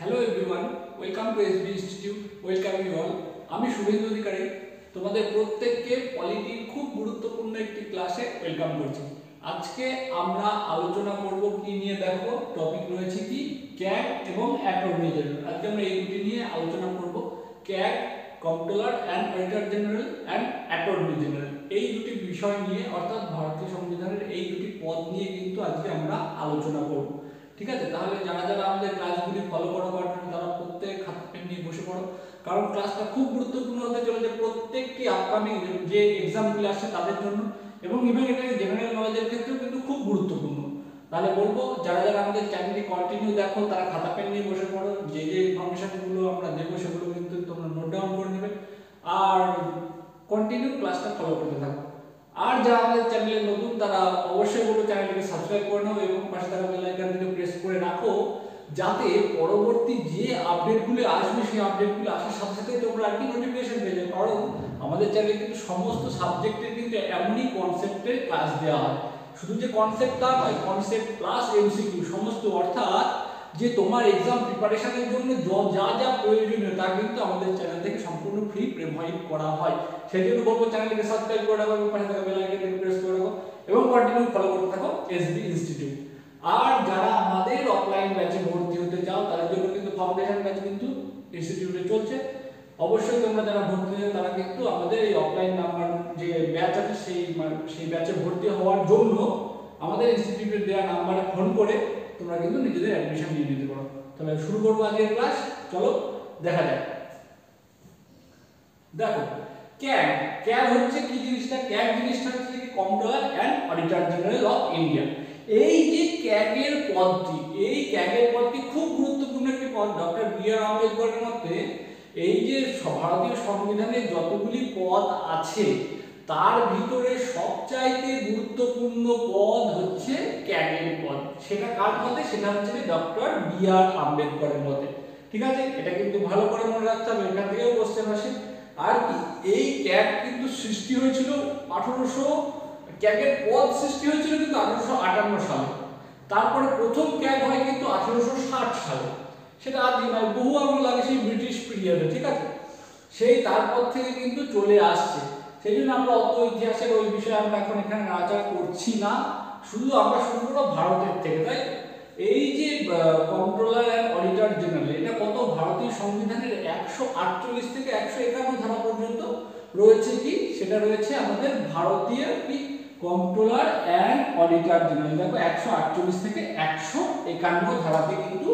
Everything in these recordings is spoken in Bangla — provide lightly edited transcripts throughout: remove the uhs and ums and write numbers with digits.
Hello everyone, welcome to SB institute. Welcome you all. আমি শুভেন্দু অধিকারী তোমাদের প্রত্যেককে পলিটির খুব গুরুত্বপূর্ণ একটি ক্লাসে ওয়েলকাম করছি। আজকে আমরা আলোচনা করব কি নিয়ে, দেখো টপিক রয়েছে কি ক্যাগ এবং অ্যাটর্নি জেনারেল। আজকে আমরা এই দুটি নিয়ে আলোচনা করব। CAG comptroller and auditor general and attorney general, এই দুটি বিষয় নিয়ে অর্থাৎ ভারতীয় সংবিধানের এই দুটি পদ নিয়ে কিন্তু আজকে আমরা আলোচনা করব। ঠিক আছে, তাহলে যারা যারা আমাদের ক্লাসগুলি ফলো করো তারা প্রত্যেক খাতা পেন নিয়ে বসে পড়ো, কারণ ক্লাসটা খুব গুরুত্বপূর্ণ হতে চলেছে প্রত্যেকটি আপকামিং যে এক্সামগুলি আসছে তাদের জন্য, এবং ইভেন এটা জেনারেল নলেজের ক্ষেত্রেও কিন্তু খুব গুরুত্বপূর্ণ। তাহলে বলবো যারা যারা আমাদের চ্যানেলটি কন্টিনিউ দেখো তারা খাতা পেন নিয়ে বসে পড়ো, যে যে ইনফরমেশনগুলো আমরা দেবো সেগুলো কিন্তু তোমরা নোট ডাউন করে নেবে আর কন্টিনিউ ক্লাসটা ফলো করতে থাকো। আর যারা আমাদের চ্যানেলে নতুন তারা অবশ্যই বলবো চ্যানেলটিকে সাবস্ক্রাইব করে নাও এবং পাশে থাকা বেল আইকনটিকে প্রেস করে রাখো, যাতে পরবর্তী যে আপডেটগুলো আসবে সেই আপডেটগুলো আসার সাথে সাথে তোমরা আর কি নোটিফিকেশন পেয়ে যাবে। কারণ আমাদের চ্যানেলে কিন্তু সমস্ত সাবজেক্টের কিন্তু এমনই কনসেপ্টের ক্লাস দেওয়া হয়, শুধু যে কনসেপ্ট তা নয়, কনসেপ্ট প্লাস এমসিকিউ সমস্ত, অর্থাৎ যে তোমার এক্সাম প্রিপারেশনের জন্য যা যা প্রয়োজনীয় তা কিন্তু আমাদের চ্যানেল থেকে সম্পূর্ণ ফ্রি প্রোভাইড করা হয়। সেই জন্য বলবো চ্যানেলটিকে সাবস্ক্রাইব করে রাখো এবং পাশে থাকা বেল আইকনটিকে প্রেস করে রাখো এবং কন্টিনিউ ফলো করতে থাকো এসবি ইনস্টিটিউট। আর যারা আমাদের অফলাইন ব্যাচে ভর্তি হতে চাও তাদের জন্য কিন্তু ফাউন্ডেশন ব্যাচ কিন্তু ইনস্টিটিউটে চলছে। অবশ্যই তোমরা যারা ভর্তি হতে তারা কিন্তু আমাদের এই অফলাইন নাম্বার যে ব্যাচ আছে সেই ব্যাচে ভর্তি হওয়ার জন্য আমাদের ইনস্টিটিউটের দেওয়া নাম্বারে ফোন করে তোমরা কিন্তু নিজেদের অ্যাডমিশন নিয়ে নিতে পারো। তাহলে শুরু করবো আজকের ক্লাস, চলো দেখা যাক। দেখো ক্যাগ ক্যাগ হচ্ছে কি জিনিসটা? ক্যাগ জিনিসটা হচ্ছে কি comptroller and auditor general of India. এই যে ক্যাগের পদটি, এই ক্যাগের পদটি খুব গুরুত্বপূর্ণ একটি পদ। ডক্টর বি আর আম্বেদকরের মতে এই যে ভারতীয় সংবিধানে যতগুলি পদ আছে তার ভিতরে সবচাইতে গুরুত্বপূর্ণ পদ হচ্ছে ক্যাগের পদ। সেটা কার মতে? সেটা হচ্ছে ডক্টর বি আর আম্বেদকরের মতে। ঠিক আছে, এটা কিন্তু ভালো করে মনে রাখতে হবে, এখান থেকেও কোশ্চেন আসে। আর কি এই ক্যাগ কিন্তু সৃষ্টি হয়েছিল 1800, ক্যাগের পদ সৃষ্টি হয়েছিল কিন্তু 1858 সালে। তারপরে প্রথম ক্যাগ হয় কিন্তু 1860 সালে। সেটা আদি নয়, বহু আমল লাগে সেই ব্রিটিশ পিরিয়ডে। ঠিক আছে, সেই তারপর থেকে কিন্তু চলে আসছে। সেই জন্য আমরা অত ইতিহাসের ওই বিষয়ে আমরা এখন এখানে আলোচনা করছি না, শুধু আমরা শুরু করবো ভারতের থেকে। তাই এই যে কন্ট্রোলার অ্যান্ড অডিটর জেনারেল, এটা কত ভারতীয় সংবিধানের 148 থেকে 151 ধারা পর্যন্ত রয়েছে। কি সেটা রয়েছে আমাদের ভারতীয় কি কন্ট্রোলার অ্যান্ড অডিটর জেনারেল। দেখো 148 থেকে 151 ধারাতে কিন্তু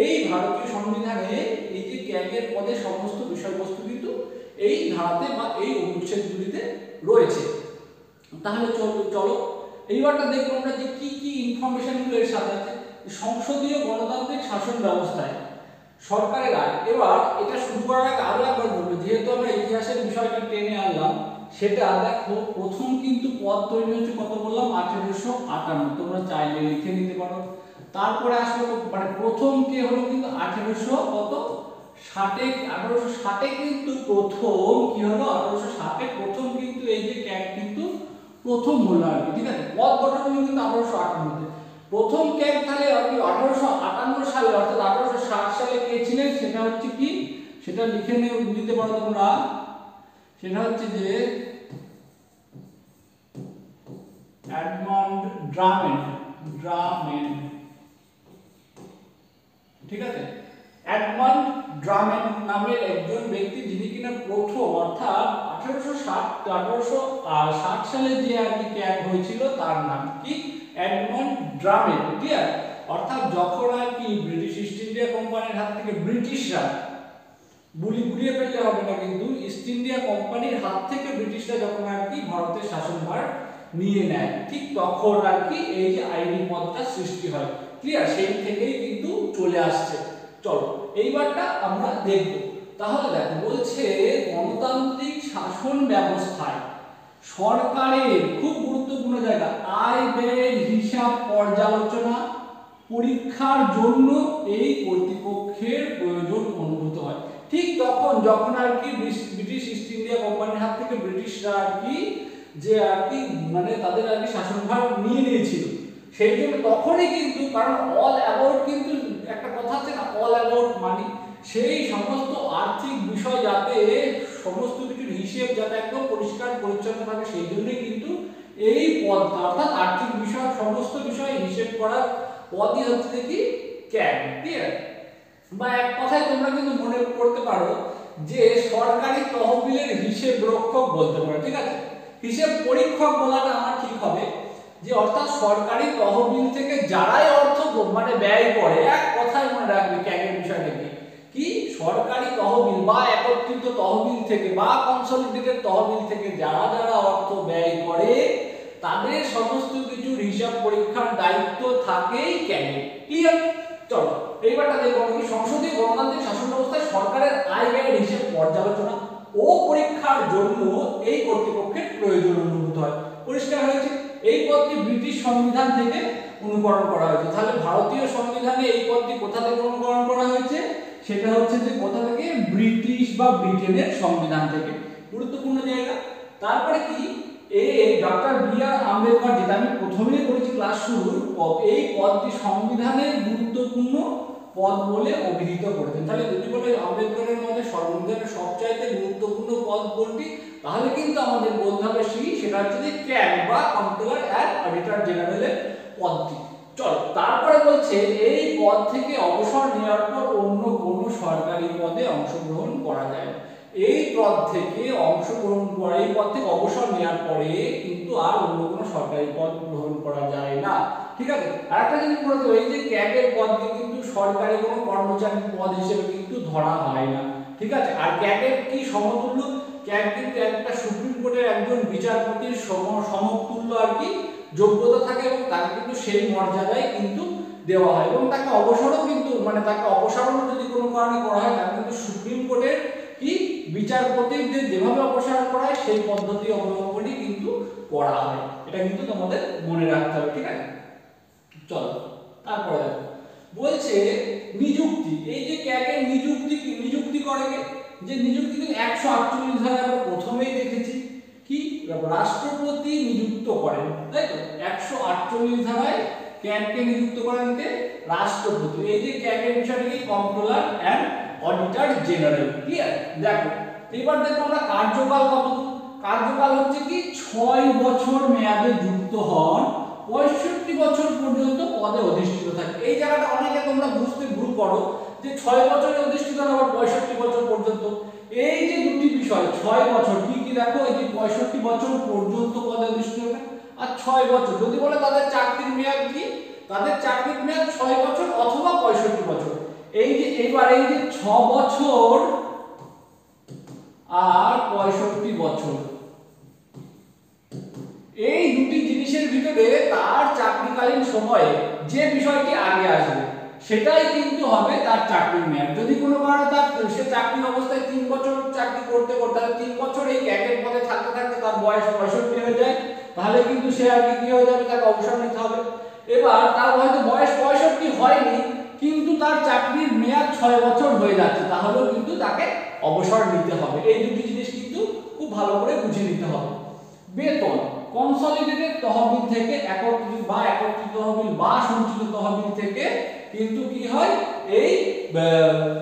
এই ভারতীয় সংবিধানে এই যে ক্যাগের পদে সমস্ত বিষয়বস্তু কিন্তু এই ধারাতে বা এই অনুচ্ছেদগুলিতে রয়েছে। তাহলে চলো এইবারটা দেখবো আমরা যে কি কি ইনফরমেশনগুলো এর সাথে আছে। সংসদীয় গণতান্ত্রিক শাসন ব্যবস্থায় সরকারের আয়। এবার এটা শুরু করার আগে আরো একবার বলবো, যেহেতু আমরা ইতিহাসের বিষয়টা টেনে আনলাম, সেটা দেখো প্রথম কিন্তু পদ তৈরি হচ্ছে কত বললাম? 1858। তোমরা চাইলে লিখে নিতে পারো। তারপরে আসলো মানে প্রথম কে হলো কিন্তু 1860 কিন্তু প্রথম কি হলো? 1860 প্রথম কিন্তু এই যে ক্যাগ কিন্তু প্রথম হলো আর কি। ঠিক আছে, পদ গঠন হলো কিন্তু 1858। প্রথম ক্যাগ তাহলে 1858 সালে অর্থাৎ 1860 সালে কে ছিলেন? সেটা হচ্ছে কি, সেটা লিখে নিতে পারো তোমরা। সেটা হচ্ছে যে এডমন্ড ড্রামেন। ঠিক আছে, এডমন্ড ড্রামেন নামের একজন ব্যক্তি, যিনি কিনা প্রথম অর্থাৎ 1860 সালে যে আর কি ক্যাগ হয়েছিল তার নাম কি? এডমন্ড ড্রামেন। ক্লিয়ার? অর্থাৎ যখন আর কি ব্রিটিশ ইস্ট ইন্ডিয়া কোম্পানির হাত থেকে ব্রিটিশরা, গুলিয়ে ফেলতে হবে না কিন্তু, ইস্ট ইন্ডিয়া কোম্পানির হাত থেকে ব্রিটিশরা যখন আর কি ভারতের শাসনভার নিয়ে নেয়, ঠিক তখন আর কি এই যে আইনি পদটা সৃষ্টি হয়। ক্লিয়ার? সেই থেকেই কিন্তু চলে আসছে। চলো এইবারটা আমরা দেখব। তাহলে দেখো বলছে গণতান্ত্রিক শাসন ব্যবস্থায় সরকারের খুব গুরুত্বপূর্ণ জায়গা আয় ব্যয়ের হিসাব পর্যালোচনা পরীক্ষার জন্য এই কর্তৃপক্ষের প্রয়োজন অনুভূত হয়। ঠিক তখন যখন আর কি ব্রিটিশ ইস্ট ইন্ডিয়া কোম্পানির হাত থেকে ব্রিটিশরা আর কি যে আর কি মানে তাদের আর কি শাসনভার নিয়ে নিয়েছিল, সেই জন্য তখনই কিন্তু, কারণ অল অ্যাবাউট কিন্তু একটা কথা আছে না, অল অ্যাবাউট মানি, সেই সমস্ত আর্থিক বিষয় যাতে সমস্ত কিছুর হিসেব যাতে একদম পরিষ্কার পরিচ্ছন্ন থাকে, সেই জন্যই কিন্তু এই পদটা অর্থাৎ আর্থিক বিষয় সমস্ত বিষয় হিসেব করার পদই হচ্ছে কি ক্যাগ। ক্লিয়ার? বা এক কথায় তোমরা কিন্তু মনে করতে পারো যে সরকারি তহবিলের হিসেব রক্ষক বলতে পারো। ঠিক আছে, হিসেব পরীক্ষক বলাটা আমার ঠিক হবে, যে অর্থাৎ সরকারি তহবিল থেকে যারাই অর্থ মানে ব্যয় করে, এক কথায় মনে রাখবে ক্যাগের বিষয়টা কি সরকারি তহবিল বা একত্রিত তহবিল থেকে বা কনসলিডেটেড তহবিল থেকে যারা যারা অর্থ ব্যয় করে তাদের সমস্ত কিছুর হিসাব পরীক্ষার দায়িত্ব থাকেই ক্যাগে। ক্লিয়ার? চলো এইবারটা দেখবো কি সংসদীয় গণতান্ত্রিক শাসন ব্যবস্থায় সরকারের আয় ব্যয়ের হিসেব পর্যালোচনা ও পরীক্ষার জন্য এই কর্তৃপক্ষের প্রয়োজন অনুভূত হয়। পরিষ্কার হয়েছে? এই পদটি ব্রিটিশ সংবিধান থেকে অনুকরণ করা হয়েছে। তাহলে ভারতীয় সংবিধানে এই পদটি কোথা থেকে অনুকরণ করা হয়েছে? সেটা হচ্ছে যে কোথা থেকে? ব্রিটিশ বা ব্রিটেনের সংবিধান থেকে। গুরুত্বপূর্ণ জায়গা। তারপরে কি ডক্টর বি.আর. আম্বেদকর, যেটা আমি প্রথমেই বলেছি ক্লাস শুরুর, এই পদটি সংবিধানের গুরুত্বপূর্ণ পদ বলে অভিহিত করেছেন। তাহলে যদি বলে আম্বেদকরের মধ্যে সংবিধানের সবচাইতে গুরুত্বপূর্ণ পদ কোনটি, তাহলে কিন্তু আমাদের বলতে হবে সেটা হচ্ছে যে ক্যাগ বা কন্ট্রোলার অ্যান্ড অডিটর জেনারেলের পদটি। চল তারপরে বলছে এই পদ থেকে অবসর নেওয়ার পর অন্য কোনো সরকারি পদে অংশগ্রহণ করা যায়। এই পদ থেকে এই পদ থেকে অবসর নেওয়ার পরে কিন্তু আর অন্য কোনো সরকারি পদ গ্রহণ করা যায় না। ঠিক আছে? আরেকটা জিনিস বলে দেব, এই যে ক্যাগের পদকে কিন্তু সরকারি কোনো কর্মচারী পদ হিসেবে কিন্তু ধরা হয় না। ঠিক আছে? আর ক্যাগের কি সমতুল্য? ক্যাগ কিন্তু একটা সুপ্রিম কোর্টের একজন বিচারপতির সমতুল্য আর কি যোগ্যতা থাকে, এবং তাকে কিন্তু সেই মর্যাদায় কিন্তু দেওয়া হয়, এবং তাকে অবসরও কিন্তু মানে তাকে অপসারণ যদি কোনো কারণে করা হয়, তাকে কিন্তু সুপ্রিম কোর্টের কি বিচারপতিদের যেভাবে অপসারণ করা হয় সেই পদ্ধতি অবলম্বনই কিন্তু করা হয়। এটা কিন্তু তোমাদের মনে রাখতে হবে। ঠিক আছে? চলো তারপরে দেখো বলছে নিযুক্তি। এই যে ক্যাগের নিযুক্তি করে যে নিযুক্তি কিন্তু 148 ধারা আমরা প্রথমেই দেখেছি কি রাষ্ট্রপতি নিযুক্ত করেন, তাই তো? 148 ধারায় ক্যাগকে নিযুক্ত করেন কে? রাষ্ট্রপতি। এই যে ক্যাগের বিষয়টা কি controller and auditor general. Clear? দেখো এবার দেখো আমরা কার্যকাল কত। কার্যকাল হচ্ছে কি 6 বছর মেয়াদে যুক্ত হন, 65 বছর পর্যন্ত পদে অধিষ্ঠিত থাকে। এই জায়গাটা অনেকে তোমরা বুঝতে ভুল করো যে 6 বছরে অধিষ্ঠিত হন আবার 65 বছর পর্যন্ত। এই যে দুটি বিষয় 6 বছর কি কি দেখো, এই যে 65 বছর পর্যন্ত পদে অধিষ্ঠিত হবে আর 6 বছর যদি বলে তাদের চাকরির মেয়াদ কি, তাদের চাকরির মেয়াদ 6 বছর অথবা 65 বছর। এই যে এবার এই যে 6 বছর আর 65 বছর, এই দুটি জিনিসের ভিতরে তার চাকরিকালীন সময়ে যে বিষয়টি আগে আসবে সেটাই কিন্তু হবে তার চাকরির মেয়াদ। যদি কোনো কারণে তার সে চাকরি অবস্থায় 3 বছর চাকরি করতে করতে 3 বছর এই ক্যাগের পদে থাকতে থাকতে তার বয়স 65 হয়ে যায়, তাহলে কিন্তু সে আর কি হয়ে যাবে, তাকে অবসর নিতে হবে। এবার তার হয়তো বয়স 65 হয়নি কিন্তু তার চাকরির মেয়াদ 6 বছর হয়ে যাচ্ছে, তাহলেও কিন্তু তাকে অবসর নিতে হবে। এই দুটি জিনিস কিন্তু খুব ভালো করে বুঝে নিতে হবে। বেতন কনসলিডেটেড তহবিল থেকে একত্রিত তহবিল বা সঞ্চিত তহবিল থেকে কিন্তু কি হয় এই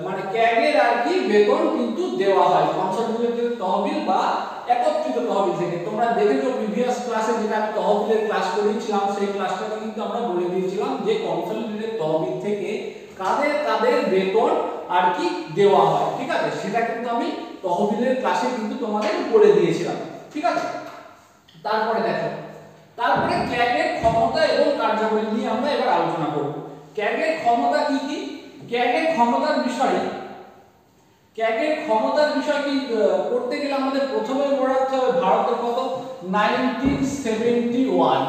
মানে ক্যাগের আর কি বেতন কিন্তু দেওয়া হয় কনসলিডেটেড তহবিল বা একত্রিত তহবিল থেকে। তোমরা দেখেছো প্রিভিয়াস ক্লাসে যেটা আমি তহবিলের ক্লাস করেছিলাম, সেই ক্লাসটাতে কিন্তু আমরা বলে দিয়েছিলাম যে কনসলিডেটেড তহবিল থেকে কাদের বেতন আর কি দেওয়া হয়। ঠিক আছে? সেটা কিন্তু আমি তহবিলের ক্লাসে কিন্তু তোমাদের বলে দিয়েছিলাম। ঠিক আছে? তারপরে দেখো, তারপরে ক্যাগের ক্ষমতা এবং কার্যাবলী নিয়ে আমরা এবার আলোচনা করব। ক্যাগের ক্ষমতা কি কি? ক্যাগের ক্ষমতার বিষয় কি করতে গেলে আমাদের প্রথমে মনে রাখতে হবে ভারতের কত 1971,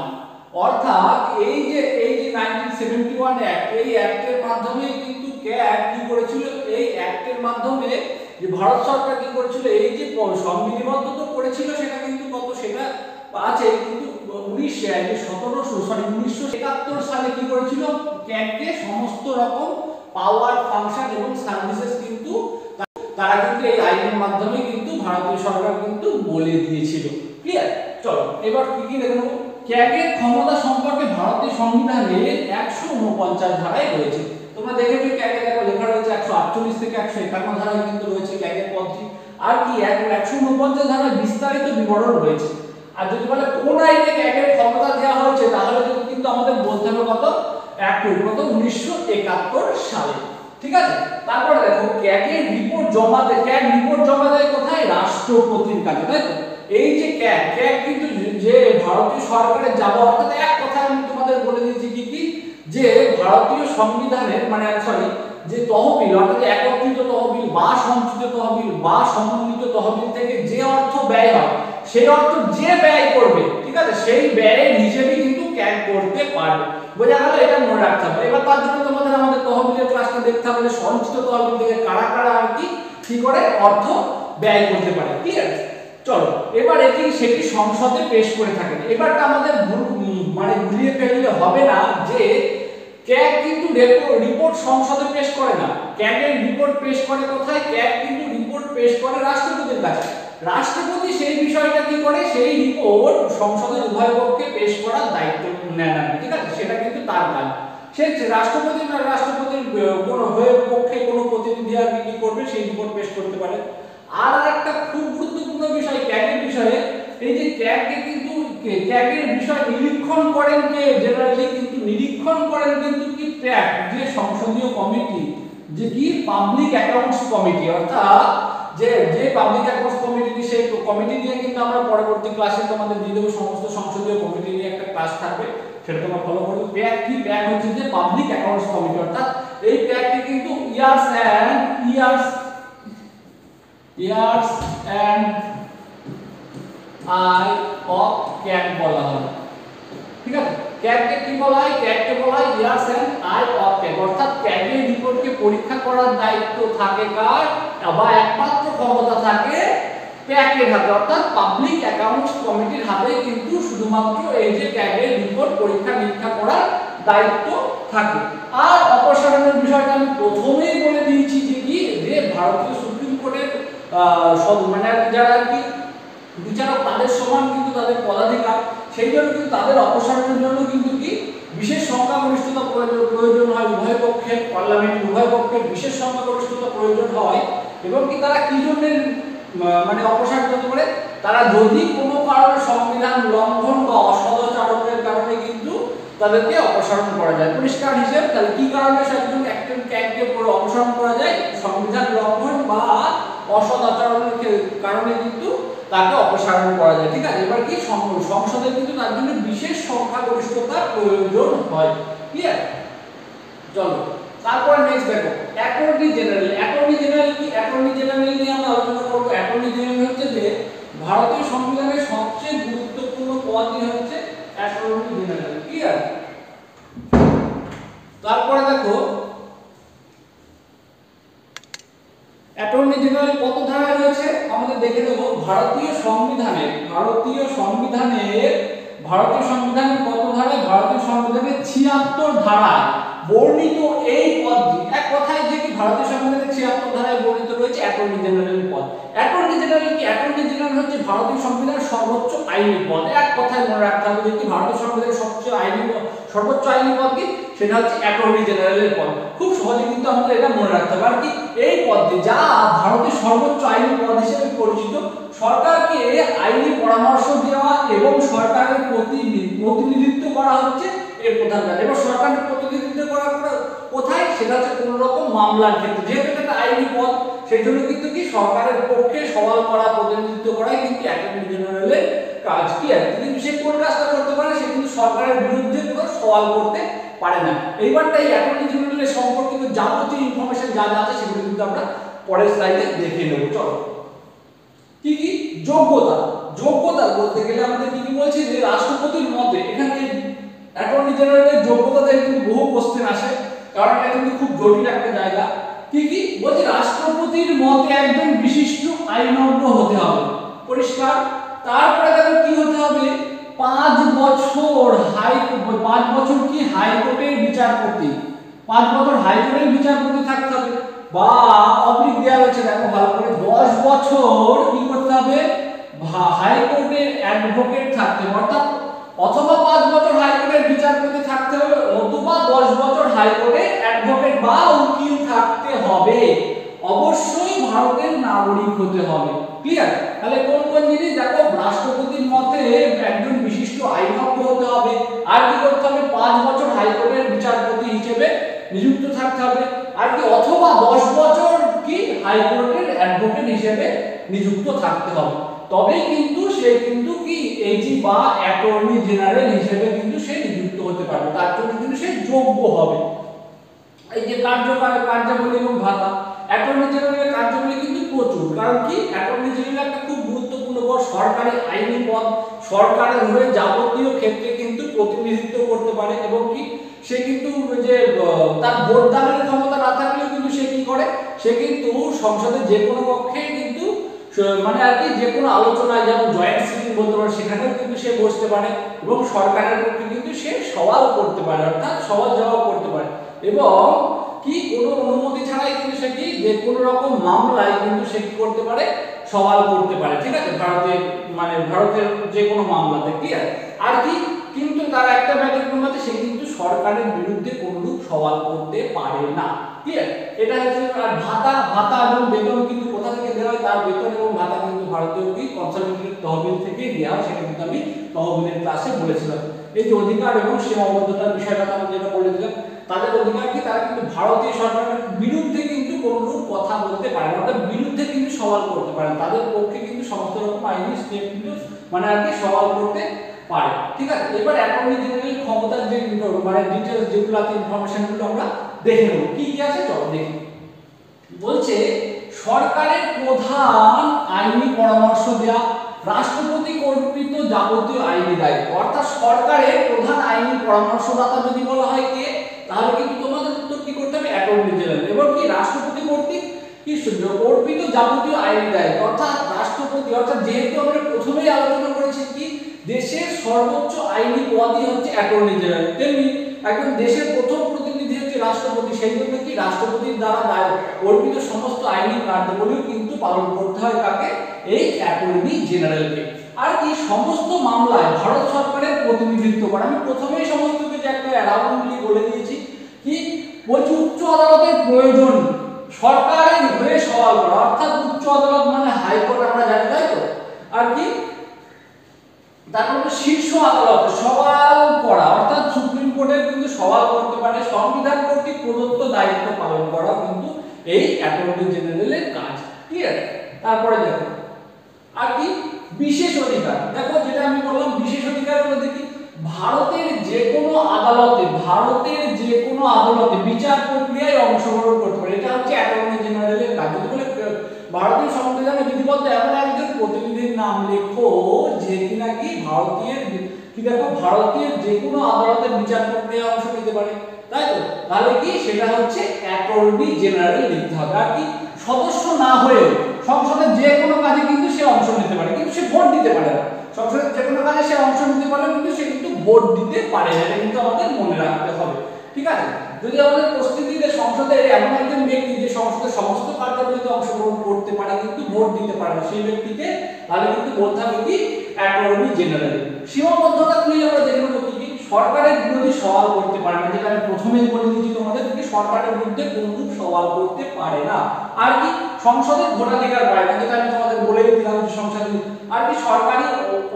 অর্থাৎ এই যে 1971 অ্যাক্ট, এই অ্যাক্টের মাধ্যমে কিন্তু ক্যাগ কি করেছিল, এই অ্যাক্টের মাধ্যমে যে ভারত সরকার কি করেছিল, এই যে সংবিধিবদ্ধ তো করেছিল সেটা কিন্তু কত সেটা আছে কিন্তু 1971 সালে কি করেছিল ক্যাগকে সমস্ত রকম পাওয়ার ফাংশন এবং সার্ভিসেস কিন্তু তারা কিন্তু এই আইনের মাধ্যমে কিন্তু ভারতীয় সরকার কিন্তু বলে দিয়েছিল। ক্লিয়ার? চলো এবার কি কি দেখে নেব। ক্যাগের ক্ষমতা সম্পর্কে ভারতীয় সংবিধানের 149 ধারায় রয়েছে। তোমরা দেখেছো ক্যাগে দেখো লেখা রয়েছে 145 থেকে 151 ধারায় কিন্তু রয়েছে ক্যাগের পদটি। আর কি 149 ধারায় বিস্তারিত বিবরণ রয়েছে। আর যদি বলে কোন আইনে ক্যাগের ক্ষমতা দেওয়া হয়েছে, তাহলে কিন্তু আমাদের বলতে হবে কত 1971 সালে। ঠিক আছে, তারপরে দেখো ক্যাগের রিপোর্ট জমা দেয়, ক্যাগ রিপোর্ট জমা দেয় কোথায়? রাষ্ট্রপতির কাছে, তাই তো? এই যে ক্যাগ কিন্তু যে ভারতীয় সরকারের যাওয়া, অর্থাৎ এক কথায় আমি তোমাদের বলে দিয়েছি কি যে ভারতীয় সংবিধানের মানে সরি যে তহবিল, অর্থাৎ একত্রিত তহবিল বা সঞ্চিত তহবিল বা সমন্বিত তহবিল থেকে যে অর্থ ব্যয় হয়, সেই অর্থ যে ব্যয় করবে, ঠিক আছে, সেই ব্যয়ের হিসেবে কিন্তু ক্যাগ করতে পারবে। বোঝা গেল? এটা মনে রাখতে হবে। এবার তার জন্য তোমাদের আমাদের তহবিলের ক্লাসটা দেখতে হবে, সঞ্চিত তহবিল থেকে কারা কারা আর কি করে অর্থ ব্যয় করতে পারে। ক্লিয়ার? চলো এবার সেটি সংসদে পেশ করে থাকেন। এবারটা আমাদের মানে ভুলিয়ে ফেললে হবে না যে ক্যাগ কিন্তু রিপোর্ট সংসদে পেশ করে না, ক্যাগের রিপোর্ট পেশ করে কোথায়? ক্যাগ কিন্তু রিপোর্ট পেশ করে রাষ্ট্রপতির কাছে। রাষ্ট্রপতি সেই বিষয়টা কি করে? সেই রিপোর্ট সংসদের উভয় পক্ষে পেশ করার দায়িত্ব নেন, ঠিক আছে, সেটা কিন্তু তার কাজ। সে রাষ্ট্রপতির কোনো পক্ষে কোনো প্রতিনিধি আর কি করবে, সেই রিপোর্ট পেশ করতে পারে। আর একটা খুব গুরুত্বপূর্ণ বিষয় ক্যাগের বিষয়ে, এই যে ক্যাগের বিষয় নিরীক্ষণ করেন কে? জেনারেলি কিন্তু নিরীক্ষণ করেন কিন্তু কি ক্যাগ, যে সংসদীয় কমিটি, যে কি পাবলিক অ্যাকাউন্টস কমিটি, অর্থাৎ যে পাবলিক অ্যাকাউন্টস কমিটি, সেই কমিটি নিয়ে কিন্তু আমরা পরবর্তী ক্লাসে তোমাদের দিয়ে দেবো, সমস্ত সংসদীয় কমিটি নিয়ে একটা ক্লাস থাকবে, সেটা তোমরা ফলো করবে। প্যাগ কি? প্যাগ হচ্ছে যে পাবলিক অ্যাকাউন্টস কমিটি, অর্থাৎ এই প্যাগটি কিন্তু ears and eye of CAG বলা হয়। ঠিক আছে, ক্যাগকে কি বলা হয়? ক্যাগকে বলা হয় ears and eye of CAG, অর্থাৎ ক্যাগের রিপোর্টকে পরীক্ষা করার দায়িত্ব থাকে কার, বা একমাত্র ক্ষমতা থাকে প্যাগের হাতে, অর্থাৎ পাবলিক অ্যাকাউন্টস কমিটির হাতে কিন্তু শুধুমাত্র এই যে ক্যাগের রিপোর্ট পরীক্ষা নিরীক্ষা করার দায়িত্ব থাকে। আর অপসারণের বিষয়টা আমি প্রথমেই বলে দিয়েছি যে ভারতীয় সুপ্রিম কোর্টের মানে যারা কি বিচারক, তাদের সমান কিন্তু তাদের পদাধিকার, সেই জন্য কিন্তু তাদের অপসারণের জন্য কিন্তু কি বিশেষ সংখ্যাগরিষ্ঠতা প্রয়োজন হয়, উভয় পক্ষের পার্লামেন্ট উভয় পক্ষের বিশেষ সংখ্যাগরিষ্ঠতা প্রয়োজন হয়। এবং কি তারা কি জন্য মানে অপসারণ করতে পারে? তারা যদি কোনো কারণে সংবিধান লঙ্ঘন বা অসদাচরণের কারণে কিন্তু তাদেরকে অপসারণ করা যায়। পরিষ্কার হিসেব, তাহলে কি কারণে একজন ক্যাগকে অপসারণ করা যায়? সংবিধান লঙ্ঘন বা অসদাচরণের কারণে কিন্তু তাকে অপসারণ করা যায়। ঠিক আছে, এবার কি সংসদে কিন্তু তার জন্য বিশেষ সংখ্যাগরিষ্ঠতার প্রয়োজন হয়। ক্লিয়ার? চলো তারপরে নেক্সট দেখো অ্যাটর্নি জেনারেল। অ্যাটর্নি জেনারেল কি? অ্যাটর্নি জেনারেল নিয়ে আমরা আলোচনা করব। অ্যাটর্নি জেনারেল হচ্ছে যে ভারতীয় সংবিধানের সবচেয়ে গুরুত্বপূর্ণ পদই হচ্ছে অ্যাটর্নি জেনারেল। ক্লিয়ার? তারপরে দেখো অ্যাটর্নি জেনারেল কত ধারায় রয়েছে আমাদের দেখে দেব। ভারতীয় সংবিধানের কত ধারায়? ভারতীয় সংবিধানের 76 ধারায় বর্ণিত এই পদটি, এক কথায় যে কি ভারতীয় সংবিধানের 76 ধারায় বর্ণিত রয়েছে অ্যাটর্নি জেনারেলের পদ। অ্যাটর্নি জেনারেল কি? অ্যাটর্নি জেনারেল হচ্ছে ভারতীয় সংবিধানের সর্বোচ্চ আইনি পদ। এক কথায় মনে রাখতে হবে যে ভারতীয় সংবিধানের সর্বোচ্চ আইনি পদ কি? সেটা হচ্ছে অ্যাটর্নি জেনারেলের পদ। খুব সহজে কিন্তু আমাদের এটা মনে রাখতে হবে। আর কি এই পদটি, যা ভারতের সর্বোচ্চ আইনি পদ হিসেবে পরিচিত, সরকারকে আইনি পরামর্শ দেওয়া এবং সরকারের প্রতিনিধিত্ব করা হচ্ছে এর প্রধান কাজ। এবার সরকারের প্রতিনিধিত্ব করা কোথায়? সেটা হচ্ছে কোন রকম মামলার ক্ষেত্রে, যেহেতু এটা আইনি পদ, সেই জন্য কিন্তু কি সরকারের পক্ষে সওয়াল করা, প্রতিনিধিত্ব করাই কিন্তু অ্যাটর্নি জেনারেলের কাজ। কি আর কিন্তু সে কোন কাজটা করতে পারে? সে কিন্তু সরকারের বিরুদ্ধে কোনো সওয়াল করতে পারে না। এইবারটাই অ্যাটর্নি জেনারেলের সম্পর্কিত যাবতীয় ইনফরমেশন যা আছে সেগুলো কিন্তু আমরা পরের স্লাইডে দেখে নেব। চলো কি কি যোগ্যতা বলতে গেলে আমাদের কি বলছি যে রাষ্ট্রপতির মতে, এখানে অ্যাটর্নি জেনারেলের যোগ্যতা থেকে কিন্তু বহু কোশ্চেন আসে, কারণ এটা কিন্তু খুব জটিল একটা জায়গা। কি বলছি? রাষ্ট্রপতির মতে একজন বিশিষ্ট আইনজ্ঞ হতে হবে, পরিষ্কার। তারপরে দেখো কি হতে হবে? 5 বছর কি হাইকোর্টের বিচারপতি, 5 বছর হাইকোর্টের বিচারপতি থাকতে হবে, বা অবলিক দেওয়া হয়েছে দেখো ভালো করে, 10 বছর কি করতে হবে? হাইকোর্টের অ্যাডভোকেট থাকতে হবে, অর্থাৎ অথবা 5 বছর হাইকোর্টের বিচারপতি থাকতে হবে, অথবা 10 বছর হাইকোর্টের অ্যাডভোকেট বা উকিল থাকতে হবে। নাগরিক হতে হবে। ক্লিয়ার? তাহলে কোন কোন জিনিস দেখো, রাষ্ট্রপতির মতে একজন বিশিষ্ট আইনজ্ঞ হতে হবে, আর কি করতে হবে 5 বছর হাইকোর্টের বিচারপতি হিসেবে নিযুক্ত থাকতে হবে, আর কি অথবা 10 বছর কি হাইকোর্টের অ্যাডভোকেট হিসেবে নিযুক্ত থাকতে হবে, তবেই কিন্তু সে কিন্তু কি এজি বা অ্যাটর্নি জেনারেল হিসেবে কিন্তু সে নিযুক্ত হতে পারবে, তার জন্য কিন্তু সে যোগ্য হবে। এই যে কার্যাবলী এবং ভাতা, অ্যাটর্নি জেনারেলের কার্যাবলী কিন্তু প্রচুর, কারণ কি অ্যাটর্নি জেনারেল একটা খুব গুরুত্বপূর্ণ পদ, সরকারি আইনি পদ, সরকারের হয়ে যাবতীয় ক্ষেত্রে কিন্তু প্রতিনিধিত্ব করতে পারে, এবং কি সে কিন্তু যে তার ভোট দানের ক্ষমতা না থাকলেও কিন্তু সে কি করে, সে কিন্তু সংসদের যে কোনো পক্ষে কিন্তু মানে আর কি যে কোনো আলোচনায়, যেমন জয়েন্ট সিটিং বলতে পারে, সেখানেও কিন্তু সে বসতে পারে, এবং সরকারের পক্ষে কিন্তু সে সওয়াল করতে পারে, অর্থাৎ সওয়াল জবাব করতে পারে, এবং কি কোনো অনুমতি ছাড়াই কিন্তু সে কি যে কোনো রকম মামলায় কিন্তু সে কি করতে পারে, সওয়াল করতে পারে। ঠিক আছে, ভারতের যে কোনো মামলাতে। ক্লিয়ার? আর কি কিন্তু তার একটা ব্যতিক্রম আছে, সে কিন্তু সরকারের বিরুদ্ধে কোনরূপ সওয়াল করতে পারে না। ক্লিয়ার? এটা হচ্ছে। আর ভাতা এবং বেতন কিন্তু কোথা থেকে দেওয়া হয়, তার বেতন এবং ভাতা কিন্তু ভারতীয় কি কনসালটেটিভ তহবিল থেকে দেওয়া হয়, সেটা কিন্তু আমি তহবিলের ক্লাসে বলেছিলাম। এই যে অধিকার এবং সীমাবদ্ধতার বিষয়টা আমি যেটা বলে দিলাম, তাদের অধিকার কি, তারা কিন্তু ভারতীয় সরকারের বিরুদ্ধে কিন্তু কোনরূপ কথা বলতে পারে না, অর্থাৎ বিরুদ্ধে কিন্তু সওয়াল করতে পারে না, তাদের পক্ষে কিন্তু সমস্ত রকম আইনি স্টেপ কিন্তু আর কি সওয়াল করতে পারে। ঠিক আছে, এবার অ্যাটর্নি জেনারেল ক্ষমতার যে ডিটেইলস যেগুলো আছে, ইনফরমেশনগুলো আমরা দেখে নেব কি কি আছে। চলো দেখি। বলছে সরকারের প্রধান আইনি পরামর্শ দেয়া, রাষ্ট্রপতি কর্তৃক যাবতীয় আইনি দায়িত্ব, অর্থাৎ সরকারের প্রধান আইনি পরামর্শদাতা যদি বলা হয় কে, তাহলে কিন্তু তোমাদের উত্তর কি করতে হবে, অ্যাটর্নি জেনারেল। এবং কি রাষ্ট্রপতি কর্তৃক কি অর্পিত যাবতীয় আইনি দায়িত্ব, অর্থাৎ রাষ্ট্রপতি, অর্থাৎ যেহেতু আমরা প্রথমেই আলোচনা করেছি কি দেশের সর্বোচ্চ আইনি পদই হচ্ছে অ্যাটর্নি জেনারেল, তেমনি একজন দেশের প্রথম প্রতিনিধি হচ্ছে রাষ্ট্রপতি, সেই জন্য কি রাষ্ট্রপতির দ্বারা অর্পিত সমস্ত আইনি কার্যবলীও কিন্তু পালন করতে হয় কাকে, এই অ্যাটর্নি জেনারেলকে। আর কি সমস্ত মামলায় ভারত সরকারের প্রতিনিধিত্ব করে, আমি প্রথমেই সমস্ত কিছু একটা অ্যারাউন্ডলি বলে দিয়েছি। কি বলছি, উচ্চ আদালতের প্রয়োজন সরকারের হয়ে সওয়াল করা, অর্থাৎ উচ্চ আদালত মানে হাইকোর্ট আমরা জানি, তাই তো। আর কি তারপরে শীর্ষ আদালতে সওয়াল করা, অর্থাৎ সুপ্রিম কোর্টের কিন্তু সওয়াল করতে পারে, সংবিধান কর্তৃক প্রদত্ত দায়িত্ব পালন করা কিন্তু এই অ্যাটর্নি জেনারেলের কাজ। ক্লিয়ার? তারপরে দেখো আর কি বিশেষ অধিকার, দেখো যেটা আমি বললাম বিশেষ অধিকারের মধ্যে কি ভারতের যে কোনো আদালতে বিচার প্রক্রিয়ায় অংশগ্রহণ করতে পারে, এটা হচ্ছে অ্যাটর্নি জেনারেলের কাজ। যদি বলে ভারতীয় সংবিধানে বিধিবদ্ধ এমন একজন প্রতিনিধির নাম লেখো যে কিনা কি ভারতীয় যে কোনো আদালতের বিচার প্রক্রিয়ায় অংশ নিতে পারে, তাই তো। তাহলে কি সেটা হচ্ছে অ্যাটর্নি জেনারেল লিখতে হবে। আর কি সদস্য না হয়ে সংসদের যে কোনো কাজে কিন্তু সে অংশ নিতে পারে, কিন্তু সে ভোট দিতে পারে না। সংসদের যে কোনো কাজে সে অংশ নিতে পারে, কিন্তু সে কিন্তু ভোট দিতে পারে না, এটা কিন্তু আমাদের মনে রাখতে হবে। ঠিক আছে, যদি আমাদের প্রস্তুতিতে সংসদে এমন একজন ব্যক্তি যে সংসদের সমস্ত কার্যাবলীতে অংশগ্রহণ করতে পারে কিন্তু ভোট দিতে পারে না, সেই ব্যক্তিকে তাহলে কিন্তু বলতে হবে কি অ্যাটর্নি জেনারেল। সীমাবদ্ধতাগুলি আমরা দেখে নেব কি কি, সরকারের বিরুদ্ধে সওয়াল করতে পারে না, যেটা আমি প্রথমেই বলে দিয়েছি তোমাদের, কি সরকারের বিরুদ্ধে কোনরূপ সওয়াল করতে পারে না। আর কি সংসদের ভোটাধিকার পায় না, যেটা আমি তোমাদের বলেই দিলাম যে সংসদে। আর কি সরকারি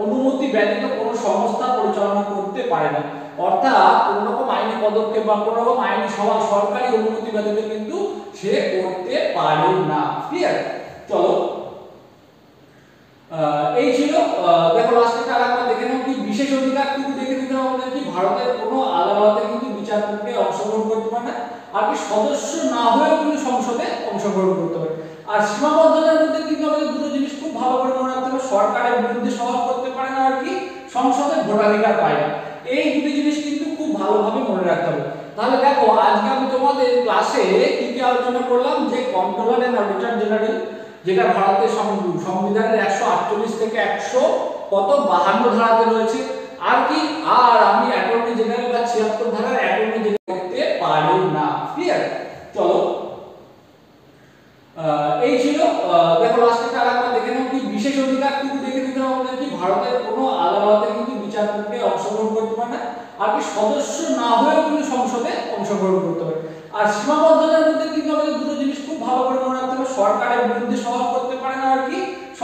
অনুমতি ব্যতীত কোনো সংস্থা পরিচালনা করতে পারে না, অর্থাৎ কোন রকম আইনি পদক্ষেপ বা কোন রকম আইনি সওয়াল সরকারি অনুমতি ব্যতীত কিন্তু সে করতে পারে না। ক্লিয়ার? চলো এই ছিল। দেখো লাস্টে আরেকবার দেখে নাও কি বিশেষ অধিকার কিন্তু দেখে নিতে হবে আমাদের কি ভারতের কোনো আদালতে কিন্তু বিচার প্রক্রিয়ায় অংশগ্রহণ করতে পারে না, আর কি সদস্য না হয়েও কিন্তু সংসদে অংশগ্রহণ করতে পারে। আর সীমাবদ্ধতার মধ্যে কিন্তু আমাদের দুটো জিনিস খুব ভালো করে মনে রাখতে হবে, সরকারের বিরুদ্ধে সওয়াল করতে পারে না, আর কি সংসদে ভোটাধিকার পায় না। এই দুটি জিনিস কিন্তু খুব ভালোভাবে মনে রাখতে হবে। তাহলে দেখো আজকে আমি তোমাদের ক্লাসে কি কি আলোচনা করলাম, যে কন্ট্রোলার এন্ড অডিটর জেনারেল, যেটা ভারতের সংবিধানের 148 থেকে 152 ধারাতে রয়েছে। আর কি আমি অ্যাটর্নি জেনারেল বা 76 ধারার অ্যাটর্নি জেনারেল করতে পারি না। ক্লিয়ার? চলো এই ছিল। দেখো লাস্টে আরেকবার দেখে নাও কি বিশেষ অধিকার কিন্তু দেখে নিতে হবে কি ভারতের কোনো আদালতে কিন্তু বিচার প্রক্রিয়ায় অংশগ্রহণ করতে পারে না, আর কি সদস্য না হয়েও কিন্তু সংসদে অংশগ্রহণ করতে পারে। আর সীমাবদ্ধতার মধ্যে কিন্তু আমাদের দুটো জিনিস খুব ভালো করে মনে রাখতে হবে, সরকারের বিরুদ্ধে সওয়াল করতে পারে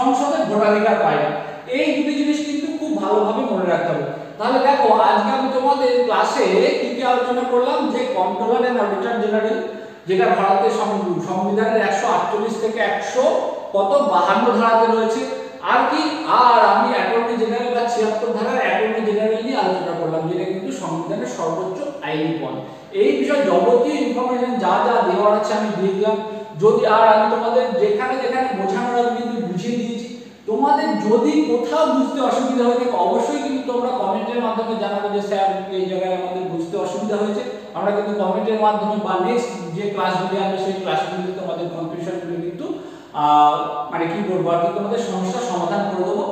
সংসদে ভোটাধিকার পায় না। এই দুটি জিনিস কিন্তু খুব ভালোভাবে মনে রাখতে হবে। তাহলে দেখো আজকে আমি তোমাদের ক্লাসে কি কি আলোচনা করলাম, যে কন্ট্রোলার এন্ড অডিটর জেনারেল, যেটা ভারতের সংবিধানের 148 থেকে 152 ধারাতে রয়েছে। আর কি, আর আমি অ্যাটর্নি জেনারেল বা 76 ধারার অ্যাটর্নি জেনারেল নিয়ে আলোচনা করলাম, যেটা কিন্তু সংবিধানের সর্বোচ্চ আইনি পদ। এই বিষয়ে যাবতীয় ইনফরমেশন যা যা দেওয়ার আছে আমি দিয়ে দিলাম। যদি আর আমি তোমাদের যেখানে যেখানে বোঝানোর আমি কিন্তু বুঝিয়ে দিয়েছি। তোমাদের যদি কোথাও বুঝতে অসুবিধা হয়ে থাকে অবশ্যই কিন্তু তোমরা কমেন্টের মাধ্যমে জানাবে যে স্যার এই জায়গায় আমাদের বুঝতে অসুবিধা হয়েছে। আমরা কিন্তু কমেন্টের মাধ্যমে বা নেক্সট যে ক্লাসগুলি আসবে সেই ক্লাসগুলিতে তোমাদের কনফিউশনগুলো কিন্তু মানে কি বলবো আর কি তোমাদের সমস্যার সমাধান করে দেবো।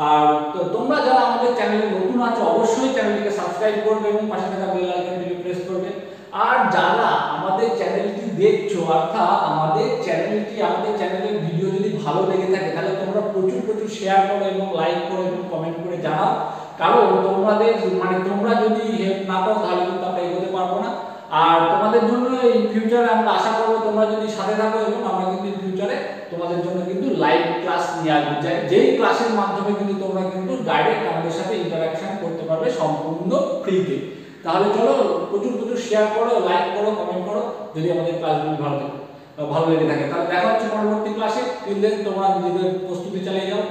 আর তোমরা যারা আমাদের চ্যানেলে নতুন আছো অবশ্যই চ্যানেলটিকে সাবস্ক্রাইব করবে এবং পাশে থাকা বেল আইকনটিকে প্রেস করবে। আর যারা আমাদের চ্যানেলটি দেখছো অর্থাৎ আমাদের চ্যানেলের ভিডিও যদি ভালো লেগে থাকে তাহলে তোমরা প্রচুর শেয়ার করো এবং লাইক করো এবং কমেন্ট করে জানাও। কারণ তোমাদের মানে তোমরা যদি হেল্প না করো তাহলে কিন্তু আমরা এগোতে পারবো না। আর তোমাদের জন্য এই ফিউচারে আমরা আশা করবো তোমরা যদি সাথে থাকো এবং আমরা কিন্তু ফিউচারে তোমাদের জন্য কিন্তু লাইভ ক্লাস নিয়ে আসবো, যেই ক্লাসের মাধ্যমে কিন্তু তোমরা কিন্তু ডাইরেক্ট আমাদের সাথে ইন্টারাকশন করতে পারবে সম্পূর্ণ ফ্রিতে। তাহলে চলো প্রচুর শেয়ার করো, লাইক করো, কমেন্ট করো যদি আমাদের ক্লাসগুলি ভালো লেগে থাকে। তাহলে দেখা হচ্ছে পরবর্তী ক্লাসে। টিল দেন তোমরা নিজেদের প্রস্তুতি চালিয়ে যাও।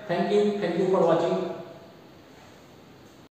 Thank you for watching.